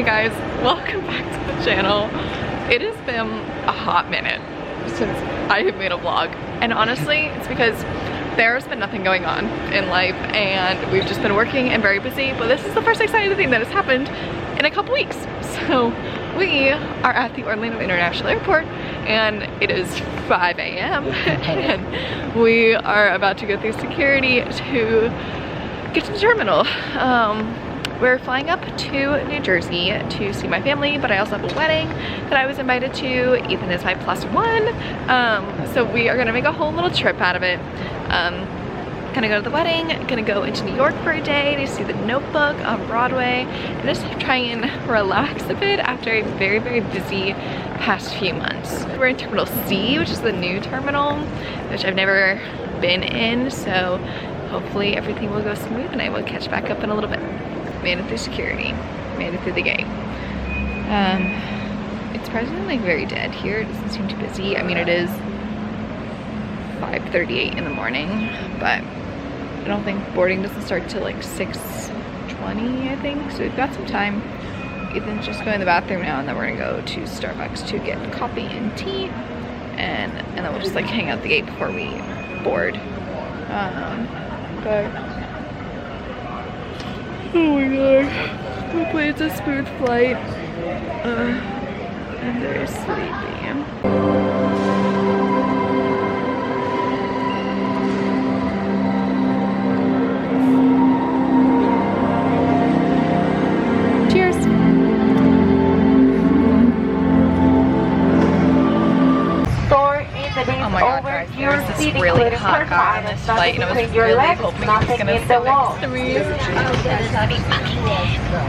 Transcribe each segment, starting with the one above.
Hey guys, welcome back to the channel. It has been a hot minute since I have made a vlog, and honestly it's because there's been nothing going on in life and we've just been working and very busy, but this is the first exciting thing that has happened in a couple weeks. So we are at the Orlando International Airport and it is 5 a.m. and we are about to go through security to get to the terminal. We're flying up to New Jersey to see my family, but I also have a wedding that I was invited to. Ethan is my +1. So we are gonna make a whole little trip out of it. Gonna go to the wedding, gonna go into New York for a day to see The Notebook on Broadway, and just try and relax a bit after a very, very busy past few months. We're in Terminal C, which is the new terminal, which I've never been in, so hopefully everything will go smooth and I will catch back up in a little bit. Made it through security, made it through the gate. It's surprisingly like very dead here. It doesn't seem too busy. I mean, it is 5:38 in the morning, but I don't think boarding doesn't start till like 6:20, I think. So we've got some time. Ethan's just going to the bathroom now, and then we're gonna go to Starbucks to get coffee and tea, and then we'll just like hang out the gate before we board. But oh my god, hopefully it's a smooth flight. I'm very sleepy. Cheers. Oh my god, guys, there was this really hot guy on this flight, and I was really hoping he was gonna sit next to me.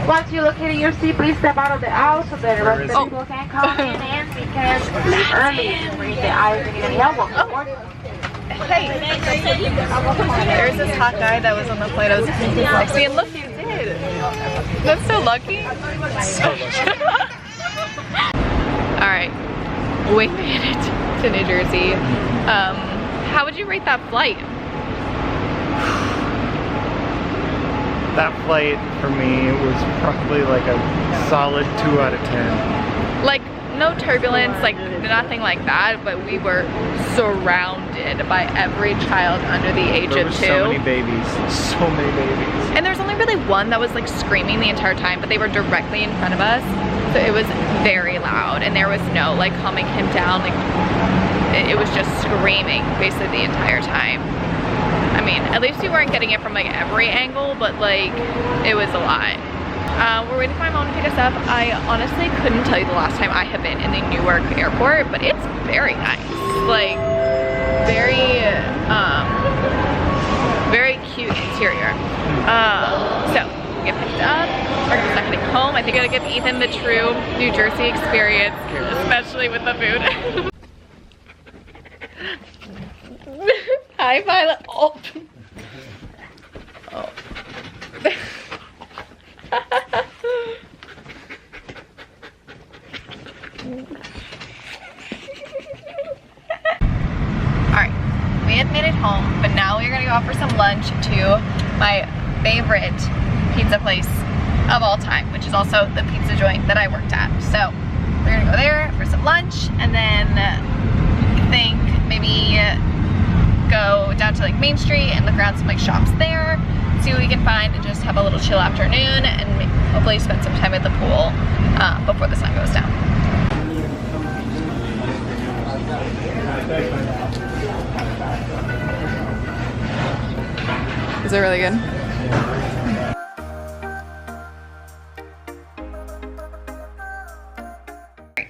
Once you located your seat, please step out of the aisle so that the rest of the people can come in, and because leave early to read the aisles and any help. Hey, there's this hot guy that was on the flight. I was next to me, and look, you did. That's so lucky. Alright, we made it to New Jersey. How would you rate that flight? That flight for me was probably like a solid 2 out of 10. Like, no turbulence, like nothing like that, but we were surrounded by every child under the age of 2. So many babies, so many babies. And there's only really one that was like screaming the entire time, but they were directly in front of us, so it was very loud, and there was no like calming him down. Like, it was just screaming basically the entire time. I mean, at least we weren't getting it from like every angle, but like it was a lot. We're waiting for my mom to pick us up. I honestly couldn't tell you the last time I have been in the Newark airport, but it's very nice. Like, very cute interior. So we get picked up. We're gonna start heading home. I think I gotta give Ethan the true New Jersey experience, especially with the food. Hi, Violet. Oh. Oh. Alright, we have made it home, but now we're gonna go out for some lunch to my favorite pizza place of all time, which is also the pizza joint that I worked at. So we're gonna go there for some lunch, and then I think maybe go down to like Main Street and look around some like shops there, see what we can find, and just have a little chill afternoon, and hopefully spend some time at the pool before the sun goes down. Is it really good?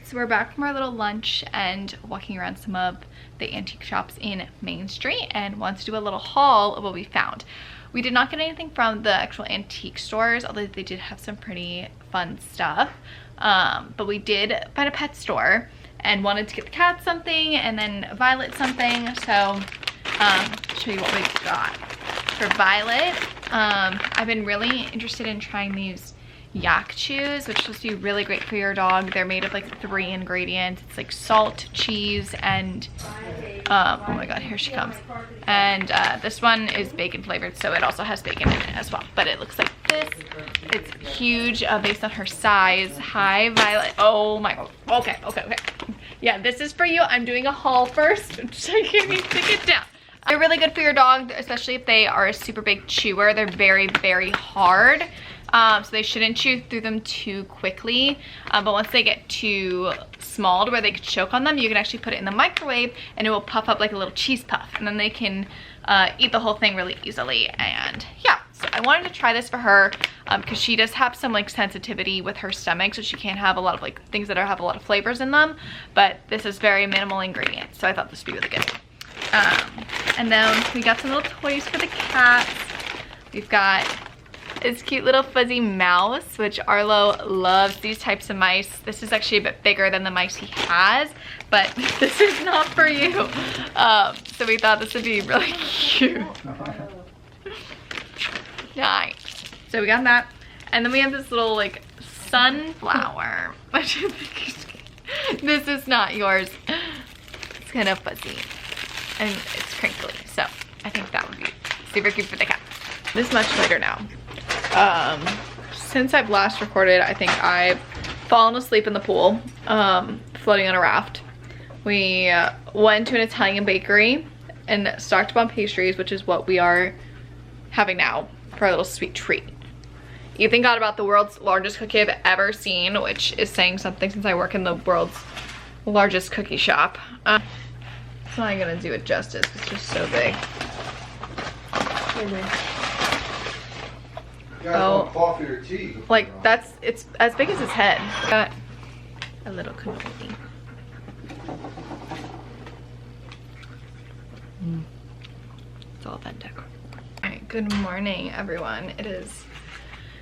So we're back from our little lunch and walking around some of the antique shops in Main Street, and wanted to do a little haul of what we found. We did not get anything from the actual antique stores, although they did have some pretty fun stuff. But we did find a pet store and wanted to get the cat something and then Violet something. So show you what we got. For Violet, I've been really interested in trying these yak chews, which will be really great for your dog. They're made of like 3 ingredients. It's like salt, cheese, and Oh my god, here she comes. And this one is bacon flavored, so it also has bacon in it as well. But it looks like this. It's huge based on her size. Hi, Violet. Oh my god. Okay. Yeah, this is for you. I'm doing a haul first. Can you stick it down? They're really good for your dog, especially if they are a super big chewer. They're very, very hard. So they shouldn't chew through them too quickly. But once they get too small to where they could choke on them, you can actually put it in the microwave and it will puff up like a little cheese puff. And then they can eat the whole thing really easily. And yeah, so I wanted to try this for her because she does have some like sensitivity with her stomach. So she can't have a lot of like things that have a lot of flavors in them. But this is very minimal ingredients. So I thought this would be really good. And then we got some little toys for the cats. We've got this cute little fuzzy mouse, which Arlo loves these types of mice. This is actually a bit bigger than the mice he has, but this is not for you. So we thought this would be really cute. Nice. So we got that. And then we have this little like sunflower, which I think is cute. This is not yours. It's kind of fuzzy and it's crinkly. So I think that would be super cute for the cat. This is much later now. Since I've last recorded, I think I've fallen asleep in the pool, floating on a raft. We went to an Italian bakery and stocked up on pastries, which is what we are having now for a little sweet treat. Ethan got about the world's largest cookie I've ever seen, which is saying something since I work in the world's largest cookie shop. It's not gonna do it justice, it's just so big. Oh, coffee or tea? Like it's as big as his head. Got a little cannoli. It's all authentic. All right, good morning, everyone. It is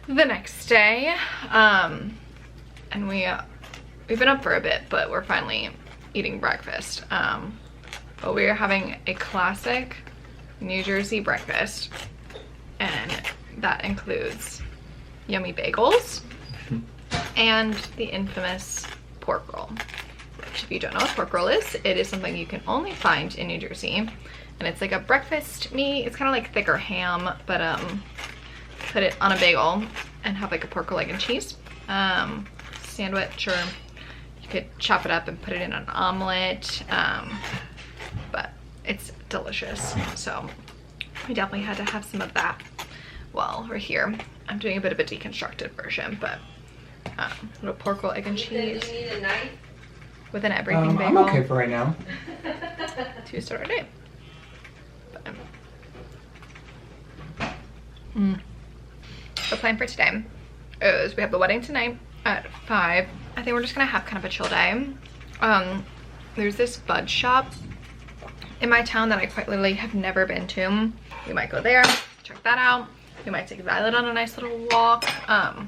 the next day, and we've been up for a bit, but we're finally eating breakfast. But we are having a classic New Jersey breakfast, and that includes yummy bagels and the infamous pork roll, which if you don't know what pork roll is, it is something you can only find in New Jersey, and it's like a breakfast meat. It's kind of like thicker ham, but put it on a bagel and have like a pork roll, egg and cheese sandwich, or you could chop it up and put it in an omelet, but it's delicious. So we definitely had to have some of that while we're here. I'm doing a bit of a deconstructed version, but little pork roll, egg and cheese with an everything bagel. I'm okay for right now. To start our day. The plan for today is we have the wedding tonight at 5. I think we're just gonna have kind of a chill day. There's this bud shop in my town that I quite literally have never been to. We might go there, check that out. We might take Violet on a nice little walk, but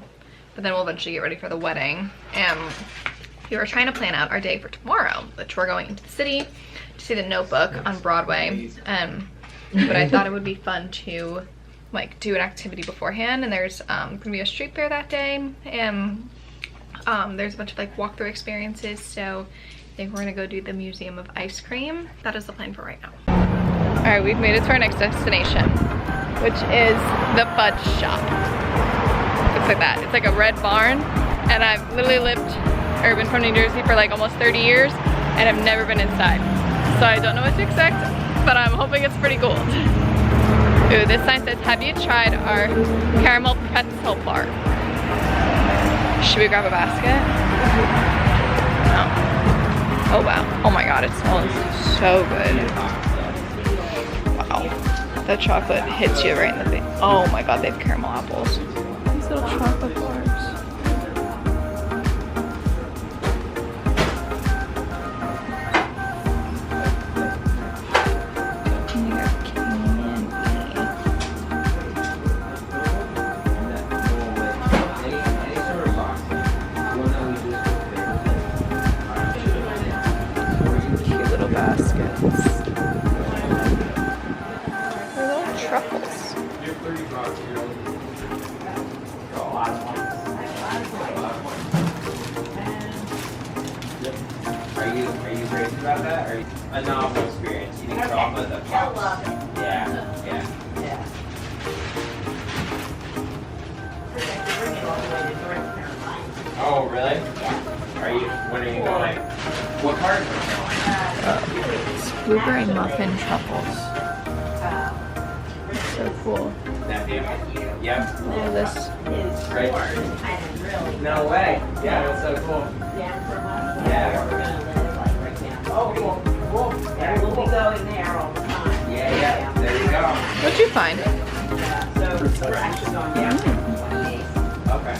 then we'll eventually get ready for the wedding. And we were trying to plan out our day for tomorrow, which we're going into the city to see The Notebook on Broadway. But I thought it would be fun to like do an activity beforehand, and there's gonna be a street fair that day, and there's a bunch of like walkthrough experiences. So I think we're gonna go do the Museum of Ice Cream. That is the plan for right now. All right, we've made it to our next destination, which is the fudge shop. Looks like that. It's like a red barn, and I've literally been from New Jersey for like almost 30 years, and I've never been inside. So I don't know what to expect, but I'm hoping it's pretty cool. Ooh, this sign says, have you tried our caramel pretzel bar? Should we grab a basket? No. Oh wow. Oh my god, it smells so good. Wow. The chocolate hits you right in the face. Oh my god, they have caramel apples. These little chocolate bars. Are you crazy about that? Or a novel experience? chocolate that pops. Yeah. Oh, really? When are you going? What part of North Carolina? Blueberry muffin truffles. So cool. That view? Yep. Look at this. Great. No way. Yeah, that's so cool. Yeah. Oh, cool. Yeah, we'll be going there all the time. Yeah. There you go. What'd you find? Okay.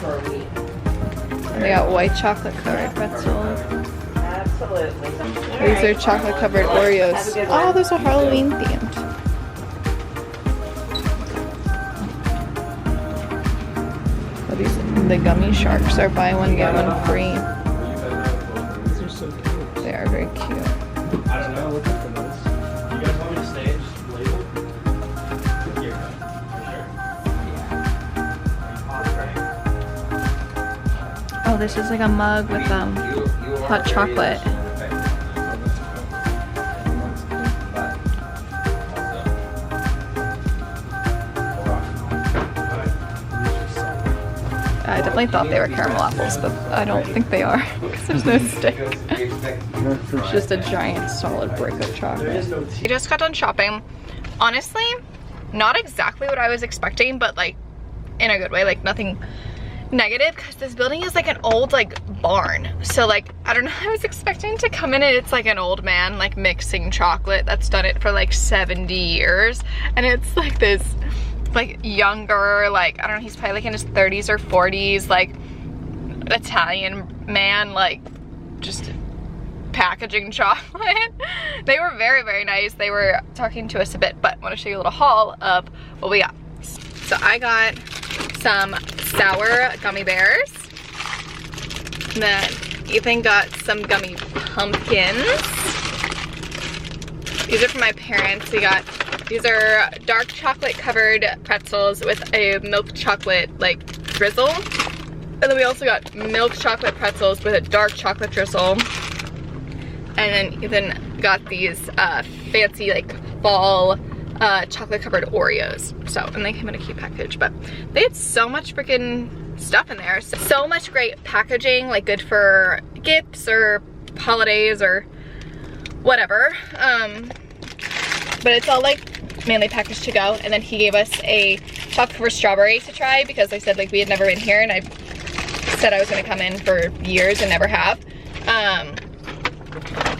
They got white chocolate covered pretzels. Absolutely. These are chocolate covered Oreos. Oh, those are Halloween themed. Oh, the gummy sharks are buy one get one free. These are so cute. They are very cute. I don't know, looking for those. You guys want me to stage label? Here, for sure. Oh, this is like a mug with hot chocolate. I definitely thought they were caramel apples, but I don't think they are because there's no stick. It's just a giant solid brick of chocolate. We just got done shopping. Honestly, not exactly what I was expecting, but like in a good way, like nothing negative, because this building is like an old like barn. So like, I don't know, I was expecting to come in and it's like an old man like mixing chocolate that's done it for like 70 years. And it's like this like younger, like, I don't know, he's probably like in his 30s or 40s, like Italian man, like just packaging chocolate. They were very, very nice. They were talking to us a bit, but I want to show you a little haul of what we got. So I got some sour gummy bears. And then Ethan got some gummy pumpkins. These are for my parents. These are dark chocolate covered pretzels with a milk chocolate like drizzle. And then we also got milk chocolate pretzels with a dark chocolate drizzle. And then Ethan got these fancy like fall chocolate covered Oreos. So, and they came in a cute package, but they had so much freaking stuff in there. So much great packaging, like good for gifts or holidays or whatever. But it's all like mainly packaged to go. And then he gave us a chocolate covered strawberry to try because I said like we had never been here and I said I was gonna come in for years and never have.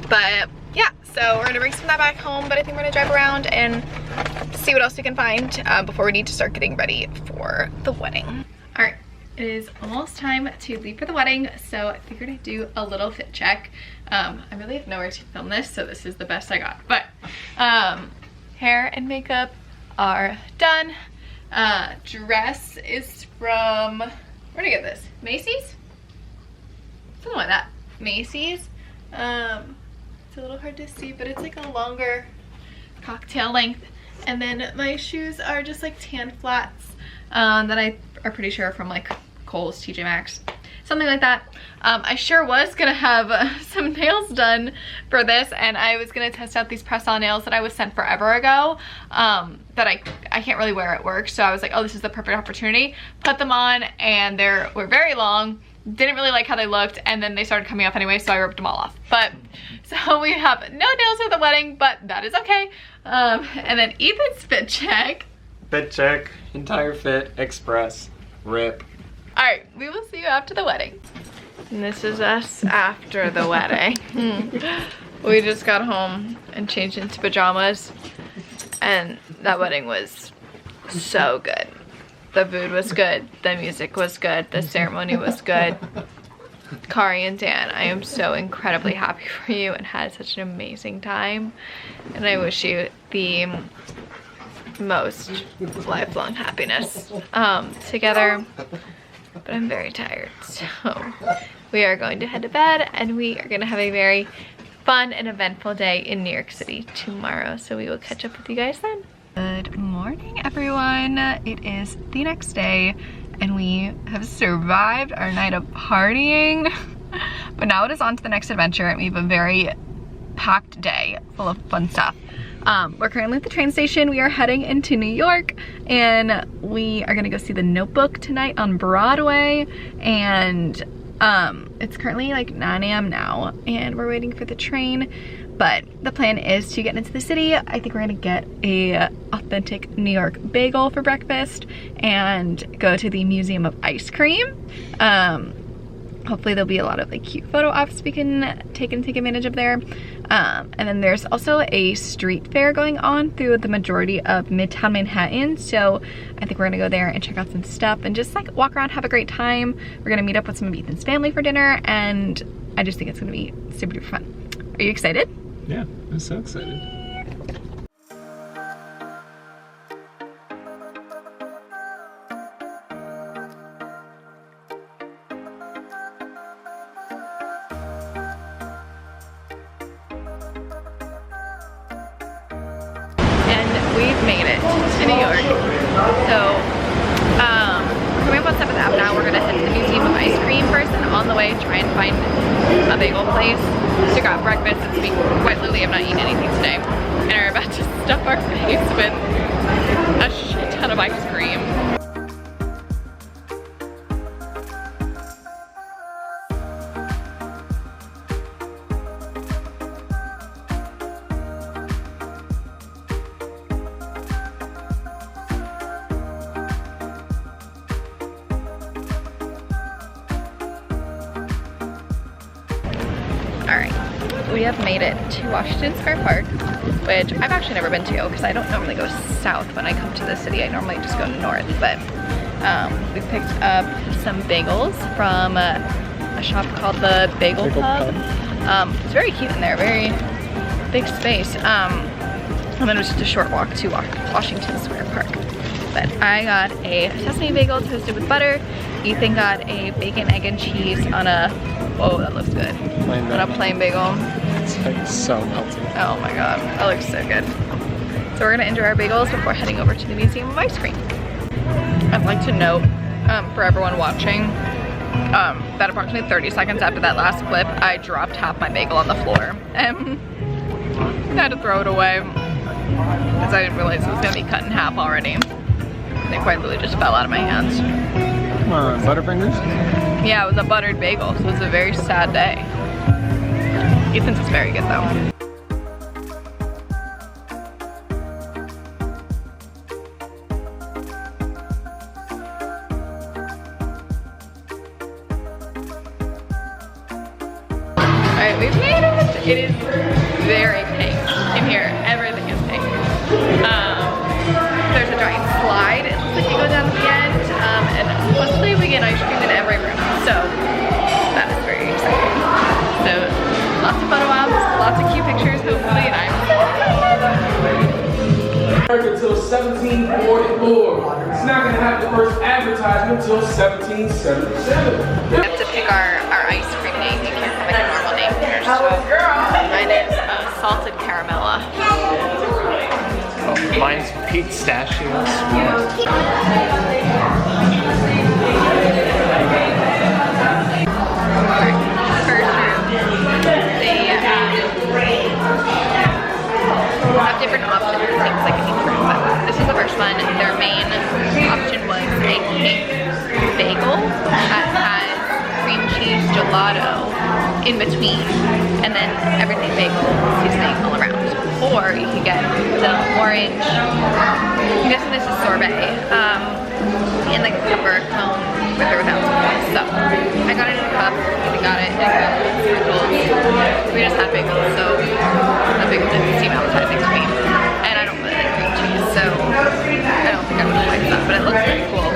But yeah, so we're gonna bring some of that back home, but I think we're gonna drive around and see what else we can find before we need to start getting ready for the wedding. All right, it is almost time to leave for the wedding, so I figured I'd do a little fit check. I really have nowhere to film this, so this is the best I got. But hair and makeup are done. Dress is from, where did I get this? Macy's? Something like that. Macy's. It's a little hard to see, but it's like a longer cocktail length. And then my shoes are just like tan flats that I are pretty sure are from like Kohl's, TJ Maxx, something like that. I sure was gonna have some nails done for this, and I was gonna test out these press-on nails that I was sent forever ago that I can't really wear at work. So I was like, oh, this is the perfect opportunity. Put them on, and they were very long. Didn't really like how they looked, and then they started coming off anyway, so I ripped them all off. But so we have no nails for the wedding, but that is okay. And then Ethan's fit check. Fit check, entire fit, express, rip. All right, we will see you after the wedding. And this is us after the wedding. We just got home and changed into pajamas, and that wedding was so good. The food was good, the music was good, the ceremony was good. Kari and Dan, I am so incredibly happy for you and had such an amazing time. And I wish you the most lifelong happiness together. But I'm very tired, so we are going to head to bed, and we are going to have a very fun and eventful day in New York City tomorrow. So we will catch up with you guys then. Good morning, everyone. It is the next day, and we have survived our night of partying. But now it is on to the next adventure, and we have a very packed day full of fun stuff. We're currently at the train station. We are heading into New York, and we are gonna go see The Notebook tonight on Broadway. And it's currently like 9 a.m. now, and we're waiting for the train. But the plan is to get into the city. I think we're gonna get a authentic New York bagel for breakfast and go to the Museum of Ice Cream. Hopefully there'll be a lot of like cute photo ops we can take advantage of there. And then there's also a street fair going on through the majority of Midtown Manhattan. So I think we're gonna go there and check out some stuff and just like walk around, have a great time. We're gonna meet up with some of Ethan's family for dinner, and I just think it's gonna be super duper fun. Are you excited? Yeah, I'm so excited. We've made it to New York. So we're coming up on 7th Ave now. We're gonna head to the Museum of Ice Cream first, and on the way try and find a bagel place to grab breakfast, since we quite literally have not eaten anything today and are about to stuff our face with a shit ton of ice cream. Alright, we have made it to Washington Square Park, which I've actually never been to because I don't normally go south when I come to the city. I normally just go north, but we picked up some bagels from a shop called the Bagel Pub. It's very cute in there, very big space. And then it was just a short walk to Washington Square Park. But I got a sesame bagel toasted with butter. Ethan got a bacon, egg, and cheese on a, whoa, that looks good. On a plain bagel. It's like so melty. Oh my god, that looks so good. So we're gonna enjoy our bagels before heading over to the Museum of Ice Cream. I'd like to note, for everyone watching, that approximately 30 seconds after that last clip, I dropped half my bagel on the floor. And I had to throw it away because I didn't realize it was gonna be cut in half already. They quite literally just fell out of my hands. Come on, Butterfingers? Yeah, it was a buttered bagel, so it was a very sad day. Ethan's is very good though. Alright, we've made it! It is very pink in here. Everything is pink. There's a giant slide. It looks like you go down at the end. And supposedly we get ice cream in every room. So that is very exciting. So lots of photo ops, lots of cute pictures, hopefully. Until 1744. It's not gonna have the first advertisement until 1777. We have to pick our ice cream name. You can't have a normal name here. So mine is salted caramella. Mine's pistachios. Have different options for things like in each room, but this is the first one. Their main option was a cake bagel that has cream cheese gelato in between, and then everything bagel seasoning all around. Or you can get the orange, I'm guessing this is sorbet, in like a cup or a cone with or without something. So I got it in a cup, we got it in a bowl. We just had bagels, so that bagel didn't seem appetizing to me. And I don't really like cream cheese, so I don't think I really like that, but it looks very cool.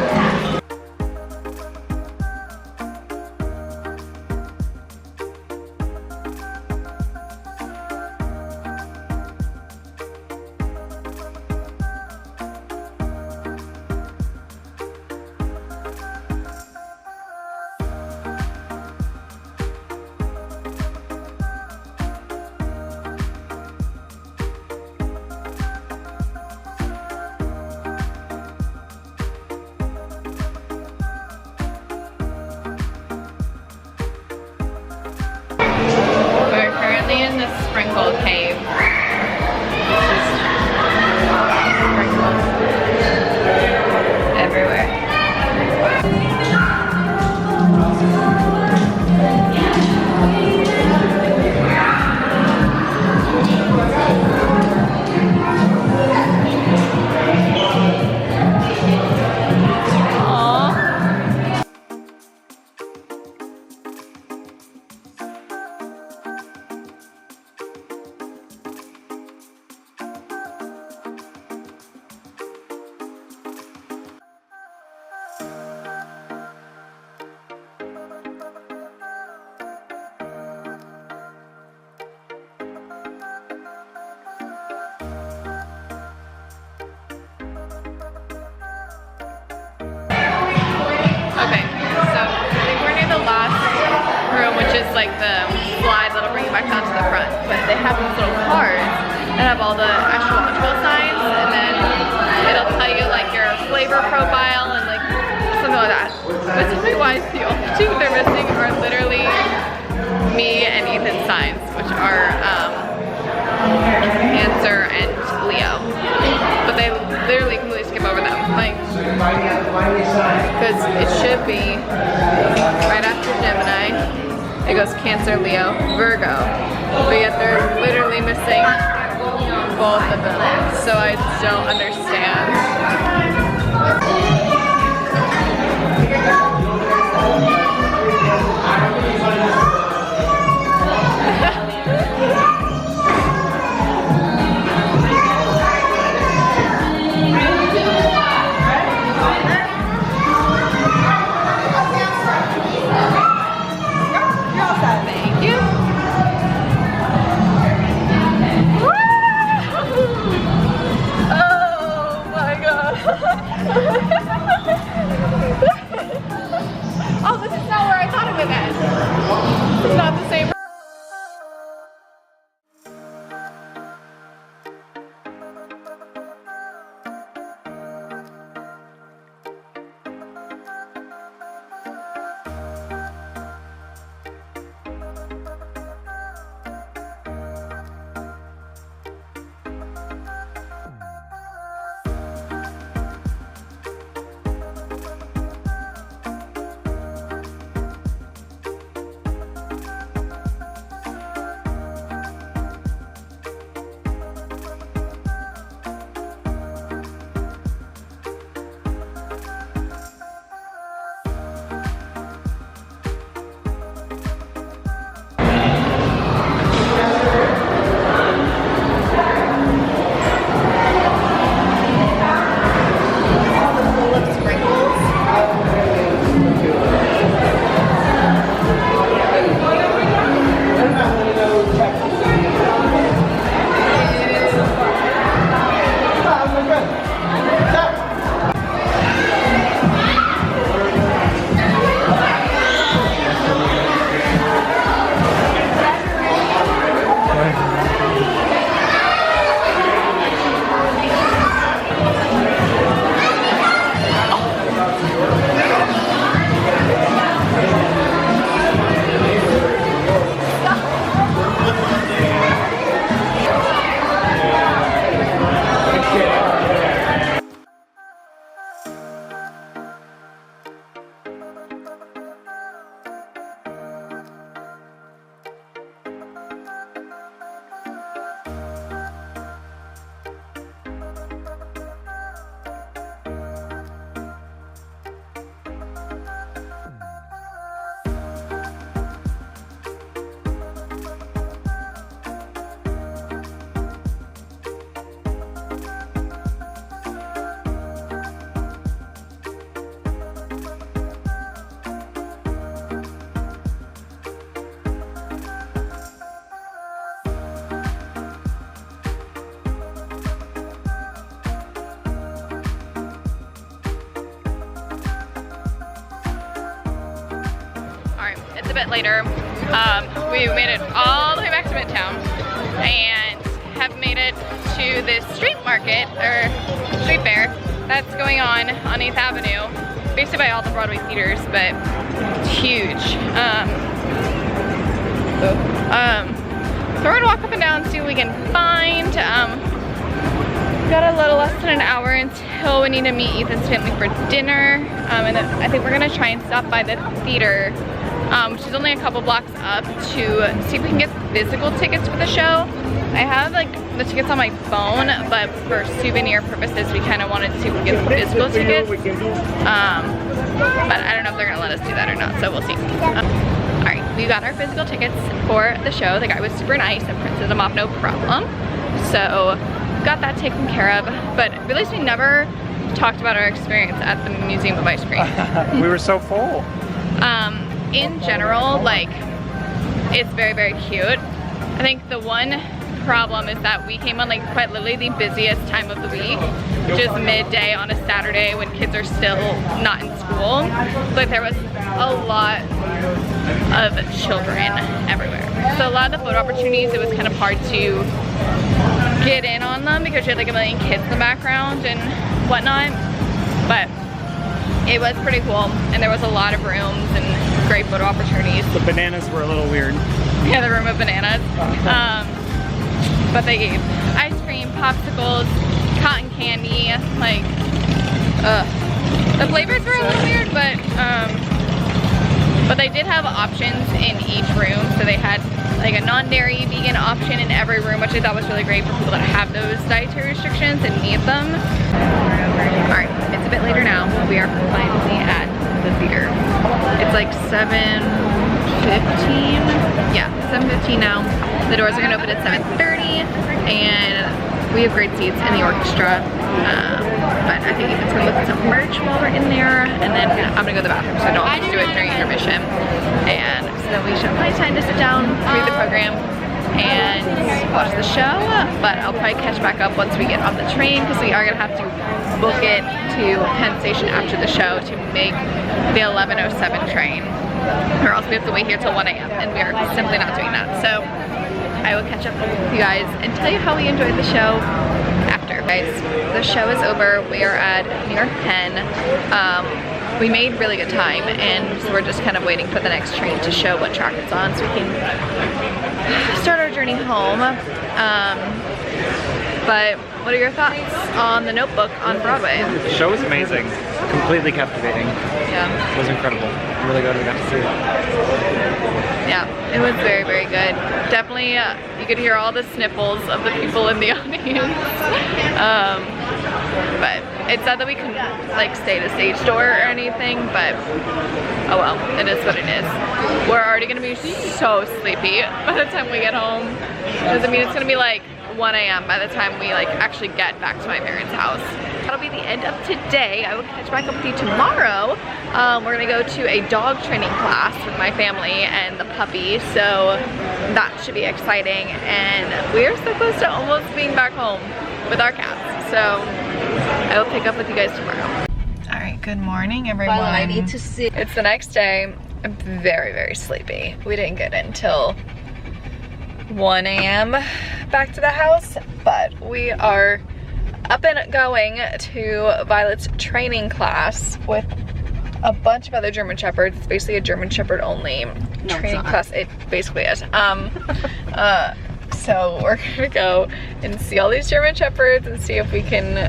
We're currently in the sprinkle cave, which is like the slide that'll bring you back down to the front. But they have these little cards that have all the astrological signs, and then it'll tell you like your flavor profile and like something like that. But tell-me-wise, the only two they're missing are literally me and Ethan's signs, which are Cancer and Leo. But they literally completely skip over them, like, because it should be right after Gemini. It goes Cancer, Leo, Virgo, but yet they're literally missing both of them. So I don't understand. Thank you. Oh my god. Oh, this is not where I thought it would end. It's not the same. It's a bit later. We made it all the way back to Midtown and have made it to this street market, or street fair, that's going on 8th Avenue, basically by all the Broadway theaters, but it's huge. So we're gonna walk up and down and see what we can find. We've got a little less than an hour until we need to meet Ethan's family for dinner. And then I think we're gonna try and stop by the theater, which is only a couple blocks up, to see if we can get physical tickets for the show. I have like the tickets on my phone, but for souvenir purposes, we kind of wanted to see if we can get the physical tickets. But I don't know if they're gonna let us do that or not, so we'll see. Alright, we got our physical tickets for the show. The guy was super nice and printed them off no problem. So got that taken care of, but at least we never talked about our experience at the Museum of Ice Cream. We were so full. In general, like, it's very, very cute. I think the one problem is that we came on like quite literally the busiest time of the week, which is midday on a Saturday when kids are still not in school. But there was a lot of children everywhere. So a lot of the photo opportunities, it was kind of hard to get in on them because you had like a million kids in the background and whatnot. But it was pretty cool, and there was a lot of rooms and great photo opportunities. The bananas were a little weird. Yeah, the room of bananas. But they gave ice cream, popsicles, cotton candy, like, the flavors were a little weird, but they did have options in each room. So they had like a non-dairy vegan option in every room, which I thought was really great for people that have those dietary restrictions and need them. All right, it's a bit later now. We are finally at the theater. It's like 7:15. Yeah, 7:15 now. The doors are gonna open at 7:30, and we have great seats in the orchestra. But I think Ethan's gonna look at some merch while we're in there, and then I'm gonna go to the bathroom, so I don't have to do it during intermission. And so then we should have plenty of time to sit down, read the program, and watch the show. But I'll probably catch back up once we get on the train, because we are gonna have to book it to Penn Station after the show to make the 11:07 train, or else we have to wait here till 1 a.m. and we are simply not doing that. So I will catch up with you guys and tell you how we enjoyed the show after. Guys, the show is over. We are at New York Penn. We made really good time, and so we're just kind of waiting for the next train to show what track it's on so we can start our journey home. But what are your thoughts on The Notebook on Broadway? The show was amazing. Completely captivating. Yeah. It was incredible. I'm really glad we got to see it. Yeah, it was very, very good. Definitely, you could hear all the sniffles of the people in the audience. But it's sad that we couldn't like stay at a stage door or anything, but oh well, it is what it is. We're already gonna be so sleepy by the time we get home. Because I mean, it's gonna be like 1 a.m. by the time we like actually get back to my parents' house. That'll be the end of today. I will catch back up with you tomorrow. We're gonna go to a dog training class with my family and the puppy, so that should be exciting. And we're so close to almost being back home with our cats. So I will pick up with you guys tomorrow. All right, good morning, everyone. Well, I need to see. It's the next day. I'm very, very sleepy. We didn't get in until 1 a.m. back to the house, but we are up and going to Violet's training class with a bunch of other German Shepherds. It's basically a German Shepherd only training class. It basically is. So we're gonna go and see all these German Shepherds and see if we can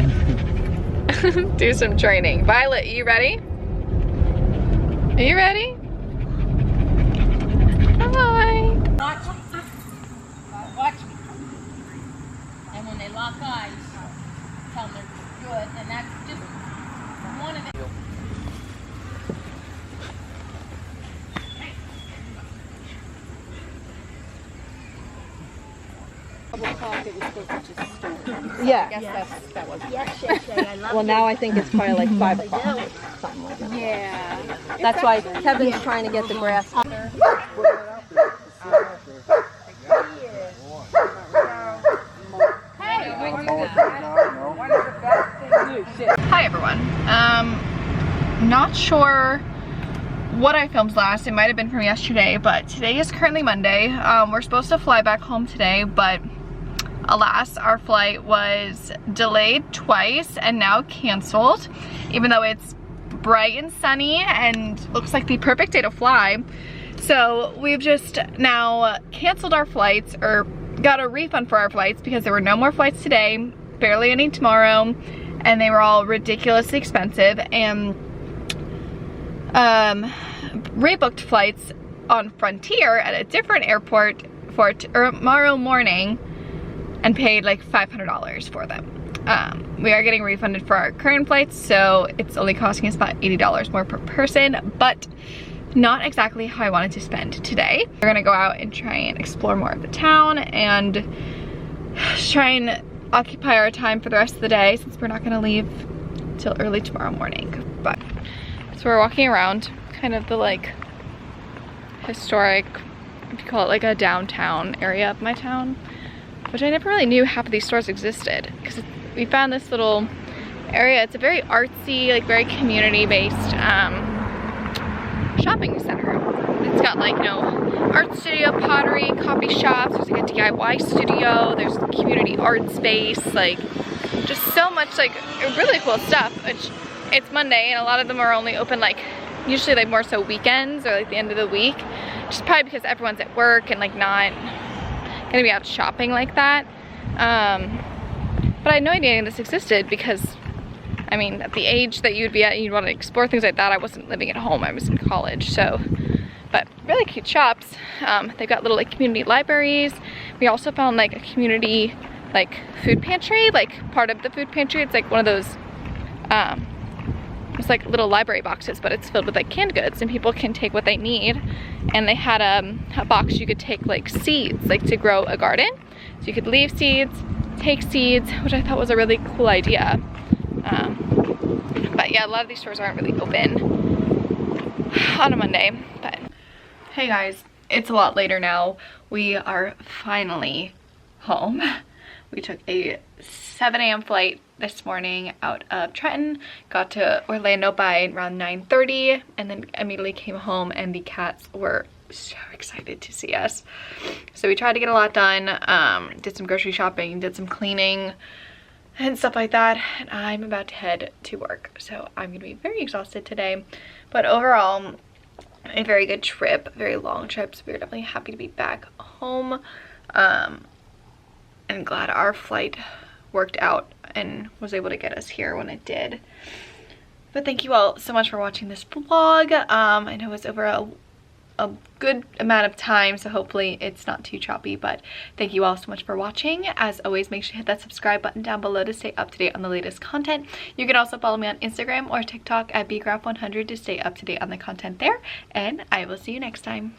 do some training. Violet, are you ready? Are you ready? Hi. Watch me. And when they lock eyes, tell them they're good, and that's just one of them. Yeah. That was Well, now I think it's probably like 5 o'clock, something like that. yeah. That's why Kevin's trying to get the grass. Hi everyone. Not sure what I filmed last. It might have been from yesterday, but today is currently Monday. We're supposed to fly back home today, but alas, our flight was delayed twice and now canceled, even though it's bright and sunny and looks like the perfect day to fly. So we've just now canceled our flights, or got a refund for our flights, because there were no more flights today, barely any tomorrow, and they were all ridiculously expensive, and rebooked flights on Frontier at a different airport for tomorrow morning and paid like $500 for them. We are getting refunded for our current flights, so it's only costing us about $80 more per person, but not exactly how I wanted to spend today. We're gonna go out and try and explore more of the town and try and occupy our time for the rest of the day, since we're not gonna leave till early tomorrow morning. But so we're walking around kind of the like historic, if you call it like a downtown area of my town. which I never really knew half of these stores existed, because we found this little area. It's a very artsy, like very community-based shopping center. It's got like, you know, art studio, pottery, coffee shops, there's like a DIY studio, there's community art space, like just so much like really cool stuff. It's Monday and a lot of them are only open like usually like more so weekends or like the end of the week, just probably because everyone's at work and like not gonna be out shopping like that. But I had no idea this existed because I mean, at the age that you'd be at, you'd want to explore things like that. I wasn't living at home, I was in college, so. But really cute shops. They've got little like community libraries. We also found like a community like food pantry, like part of the food pantry. It's like one of those, it's like little library boxes, but it's filled with like canned goods and people can take what they need. And they had a box you could take like seeds, like to grow a garden. So you could leave seeds, take seeds, which I thought was a really cool idea. But yeah, a lot of these stores aren't really open on a Monday. But hey guys, it's a lot later now. We are finally home. We took a 7 a.m. flight this morning out of Trenton, got to Orlando by around 9:30, and then immediately came home, and the cats were so excited to see us. So we tried to get a lot done, did some grocery shopping, did some cleaning and stuff like that, and I'm about to head to work. So I'm gonna be very exhausted today, but overall a very good trip, very long trip. So we're definitely happy to be back home, and glad our flight worked out and was able to get us here when it did. But thank you all so much for watching this vlog. I know it's over a good amount of time, so hopefully it's not too choppy, but thank you all so much for watching. As always, make sure to hit that subscribe button down below to stay up to date on the latest content. You can also follow me on Instagram or TikTok at bgraph100 to stay up to date on the content there, and I will see you next time.